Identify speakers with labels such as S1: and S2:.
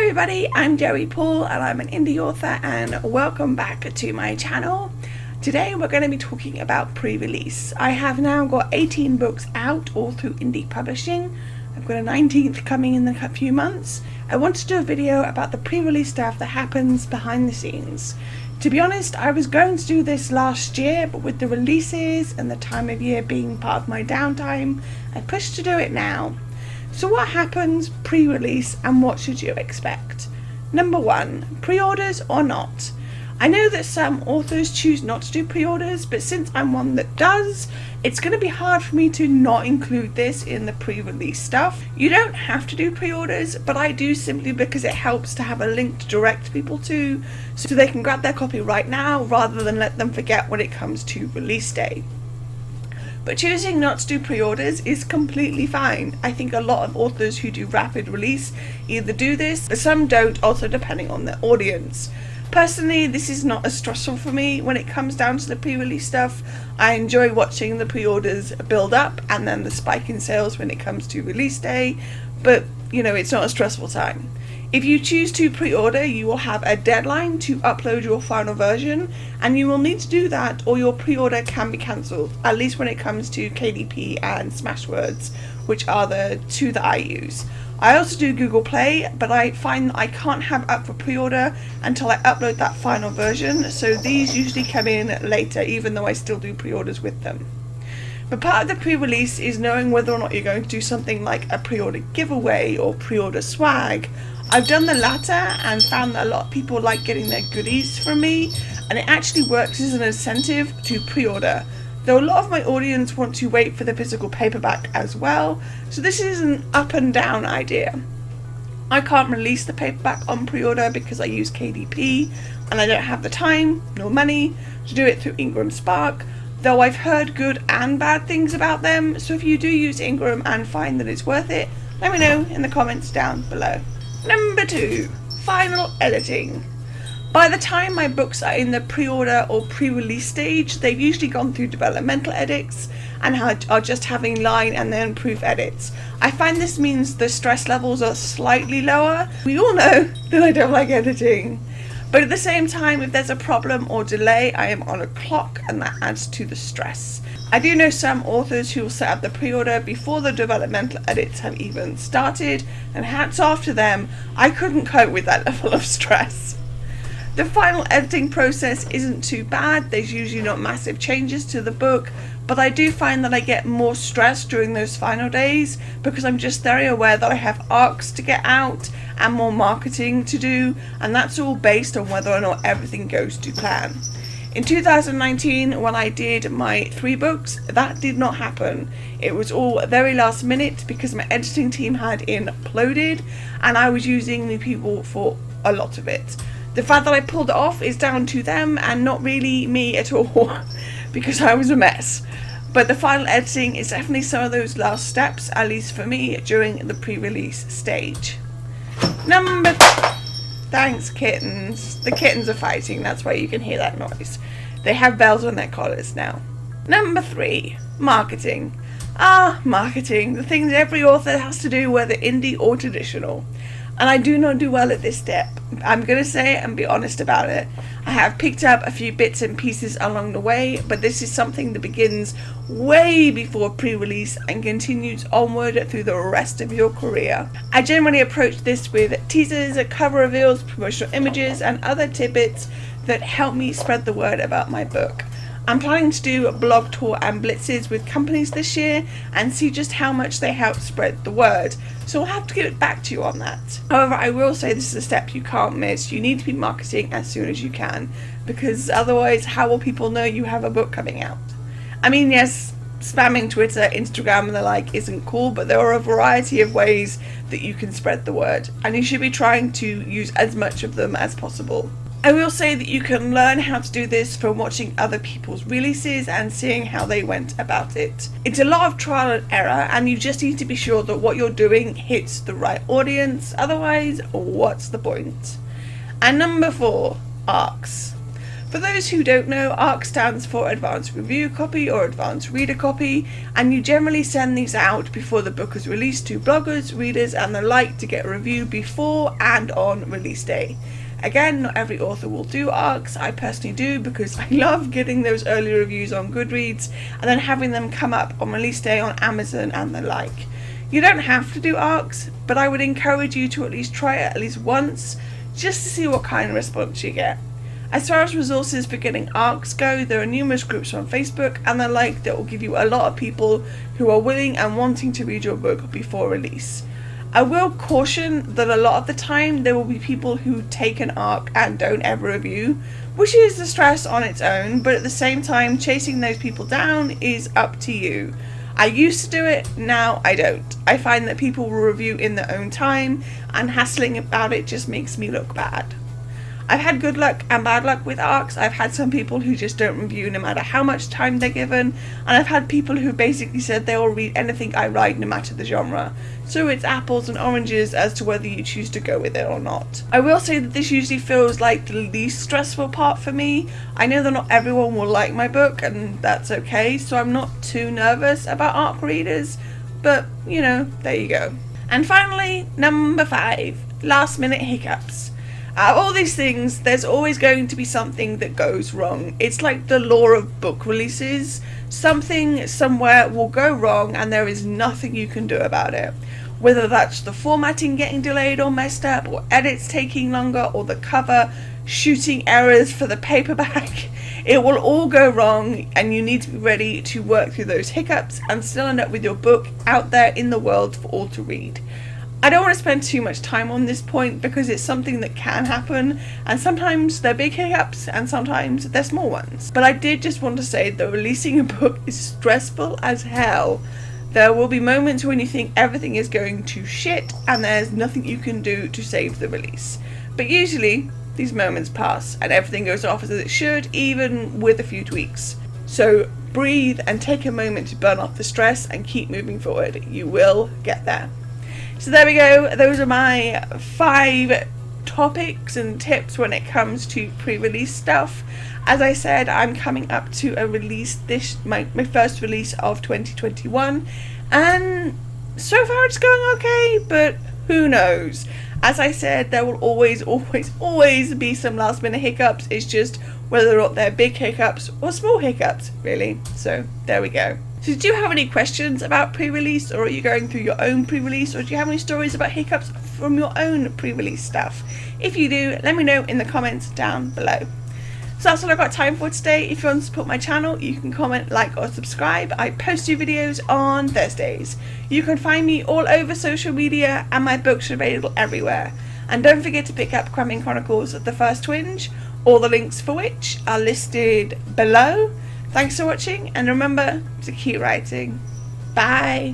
S1: everybody, I'm Joey Paul and I'm an indie author, and welcome back to my channel. Today we're going to be talking about pre-release. I have now got 18 books out, all through indie publishing. I've got a 19th coming in a few months. I wanted to do a video about the pre-release stuff that happens behind the scenes. To be honest, I was going to do this last year, but with the releases and the time of year being part of my downtime, I pushed to do it now. So what happens pre-release and what should you expect? Number 1, pre-orders or not. I know that some authors choose not to do pre-orders, but since I'm one that does, it's going to be hard for me to not include this in the pre-release stuff. You don't have to do pre-orders, but I do simply because it helps to have a link to direct people to, so they can grab their copy right now rather than let them forget when it comes to release day. But choosing not to do pre-orders is completely fine. I think a lot of authors who do rapid release either do this, but some don't, also depending on their audience. Personally, this is not as stressful for me when it comes down to the pre-release stuff. I enjoy watching the pre-orders build up and then the spike in sales when it comes to release day, but you know, it's not a stressful time. If you choose to pre-order, you will have a deadline to upload your final version, and you will need to do that or your pre-order can be cancelled, at least when it comes to KDP and Smashwords, which are the two that I use. I also do Google Play, but I find I can't have up for pre-order until I upload that final version, so these usually come in later, even though I still do pre-orders with them. But part of the pre-release is knowing whether or not you're going to do something like a pre-order giveaway or pre-order swag. I've done the latter and found that a lot of people like getting their goodies from me, and it actually works as an incentive to pre-order. Though a lot of my audience want to wait for the physical paperback as well, so this is an up and down idea. I can't release the paperback on pre-order because I use KDP and I don't have the time nor money to do it through Ingram Spark, though I've heard good and bad things about them, so if you do use Ingram and find that it's worth it, let me know in the comments down below. Number 2, final editing. By the time my books are in the pre-order or pre-release stage, they've usually gone through developmental edits and are just having line and then proof edits. I find this means the stress levels are slightly lower. We all know that I don't like editing. But at the same time, if there's a problem or delay, I am on a clock and that adds to the stress. I do know some authors who will set up the pre-order before the developmental edits have even started, and hats off to them. I couldn't cope with that level of stress. The final editing process isn't too bad. There's usually not massive changes to the book, but I do find that I get more stress during those final days because I'm just very aware that I have arcs to get out and more marketing to do, and that's all based on whether or not everything goes to plan. In 2019, when I did my 3 books, that did not happen. It was all very last minute because my editing team had imploded and I was using new people for a lot of it. The fact that I pulled it off is down to them and not really me at all because I was a mess. But the final editing is definitely some of those last steps, at least for me, during the pre-release stage. Thanks, kittens. The kittens are fighting, that's why you can hear that noise. They have bells on their collars now. Number 3, marketing. Marketing, the things every author has to do, whether indie or traditional. And I do not do well at this step. I'm going to say it and be honest about it. I have picked up a few bits and pieces along the way, but this is something that begins way before pre-release and continues onward through the rest of your career. I generally approach this with teasers, cover reveals, promotional images, and other tidbits that help me spread the word about my book. I'm planning to do a blog tour and blitzes with companies this year and see just how much they help spread the word, so I'll have to get back to you on that. However, I will say this is a step you can't miss. You need to be marketing as soon as you can, because otherwise how will people know you have a book coming out? I mean, yes, spamming Twitter, Instagram and the like isn't cool, but there are a variety of ways that you can spread the word, and you should be trying to use as much of them as possible. I will say that you can learn how to do this from watching other people's releases and seeing how they went about it. It's a lot of trial and error, and you just need to be sure that what you're doing hits the right audience, otherwise what's the point? And number 4, arcs. For those who don't know, ARC stands for Advanced Review Copy or Advanced Reader Copy, and you generally send these out before the book is released to bloggers, readers and the like to get a review before and on release day. Again, not every author will do ARCs. I personally do because I love getting those early reviews on Goodreads and then having them come up on release day on Amazon and the like. You don't have to do ARCs, but I would encourage you to at least try it at least once, just to see what kind of response you get. As far as resources for getting ARCs go, there are numerous groups on Facebook and the like that will give you a lot of people who are willing and wanting to read your book before release. I will caution that a lot of the time there will be people who take an ARC and don't ever review, which is the stress on its own, but at the same time chasing those people down is up to you. I used to do it, now I don't. I find that people will review in their own time and hassling about it just makes me look bad. I've had good luck and bad luck with ARCs. I've had some people who just don't review no matter how much time they're given, and I've had people who basically said they will read anything I write no matter the genre. So it's apples and oranges as to whether you choose to go with it or not. I will say that this usually feels like the least stressful part for me. I know that not everyone will like my book and that's okay, so I'm not too nervous about ARC readers, but you know, there you go. And finally, number 5, last minute hiccups. Out of all these things, there's always going to be something that goes wrong. It's like the law of book releases. Something somewhere will go wrong and there is nothing you can do about it. Whether that's the formatting getting delayed or messed up, or edits taking longer, or the cover shooting errors for the paperback, it will all go wrong and you need to be ready to work through those hiccups and still end up with your book out there in the world for all to read. I don't want to spend too much time on this point because it's something that can happen, and sometimes they're big hiccups and sometimes they're small ones. But I did just want to say that releasing a book is stressful as hell. There will be moments when you think everything is going to shit and there's nothing you can do to save the release. But usually these moments pass and everything goes off as it should, even with a few tweaks. So breathe and take a moment to burn off the stress and keep moving forward. You will get there. So there we go, those are my 5 topics and tips when it comes to pre-release stuff. As I said, I'm coming up to a release, my first release of 2021, and so far it's going okay, but who knows. As I said, there will always be some last minute hiccups. It's just whether or not they're big hiccups or small hiccups, really. So there we go. So do you have any questions about pre-release, or are you going through your own pre-release, or do you have any stories about hiccups from your own pre-release stuff? If you do, let me know in the comments down below. So that's all I've got time for today. If you want to support my channel, you can comment, like or subscribe. I post new videos on Thursdays. You can find me all over social media and my books are available everywhere. And don't forget to pick up Cramming Chronicles of the First Twinge, all the links for which are listed below. Thanks for watching and remember to keep writing. Bye.